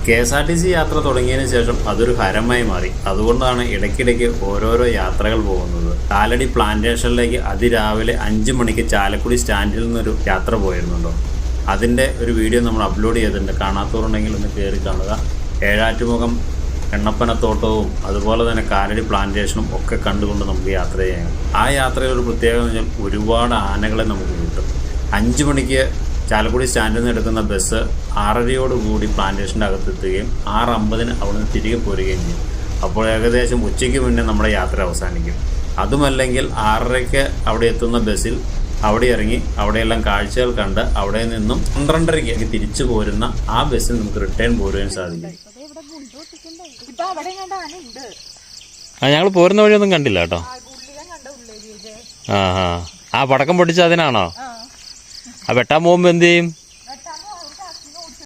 KSRTC യാത്ര തുടങ്ങിയതിന് ശേഷം അതൊരു ഹരമായി മാറി. അതുകൊണ്ടാണ് ഇടയ്ക്കിടയ്ക്ക് ഓരോരോ യാത്രകൾ പോകുന്നത്. കാലടി പ്ലാന്റേഷനിലേക്ക് അതിരാവിലെ 5 മണിക്ക് ചാലക്കുടി സ്റ്റാൻഡിൽ നിന്നൊരു യാത്ര പോയിരുന്നുണ്ടോ? അതിൻ്റെ ഒരു വീഡിയോ നമ്മൾ അപ്ലോഡ് ചെയ്തിട്ടുണ്ട്. കാണാത്തവരുണ്ടെങ്കിൽ ഒന്ന് കയറി കാണുക. ഏഴാറ്റുമുഖം എണ്ണപ്പനത്തോട്ടവും അതുപോലെ തന്നെ കാലടി പ്ലാന്റേഷനും ഒക്കെ കണ്ടുകൊണ്ട് നമുക്ക് യാത്ര ചെയ്യാം. ആ യാത്രയിൽ ഒരു പ്രത്യേകത എന്ന് വെച്ചാൽ ഒരുപാട് ആനകളെ നമുക്ക് കിട്ടും. 5 മണിക്ക് ചാലക്കുടി സ്റ്റാൻഡിൽ നിന്ന് എടുക്കുന്ന ബസ് 6:30 പ്ലാന്റേഷൻ്റെ അകത്തെത്തുകയും 6:50 അവിടെ നിന്ന് തിരികെ പോരുകയും ചെയ്യും. അപ്പോൾ ഏകദേശം ഉച്ചയ്ക്ക് മുന്നേ നമ്മുടെ യാത്ര അവസാനിക്കും. അതുമല്ലെങ്കിൽ 6:30 അവിടെ എത്തുന്ന ബസ്സിൽ അവിടെ ഇറങ്ങി അവിടെയെല്ലാം കാഴ്ചകൾ കണ്ട് അവിടെ നിന്നും 12:30 തിരിച്ചു പോരുന്ന ആ ബസ്സിൽ നമുക്ക് റിട്ടേൺ പോരുവാൻ സാധിക്കും. ഞങ്ങൾ പോരുന്ന വഴിയൊന്നും കണ്ടില്ല കേട്ടോ. ആ പടക്കം പൊട്ടിച്ച അതിനാണോ? ആ വെട്ടാൻ പോകുമ്പോ എന്ത് ചെയ്യും?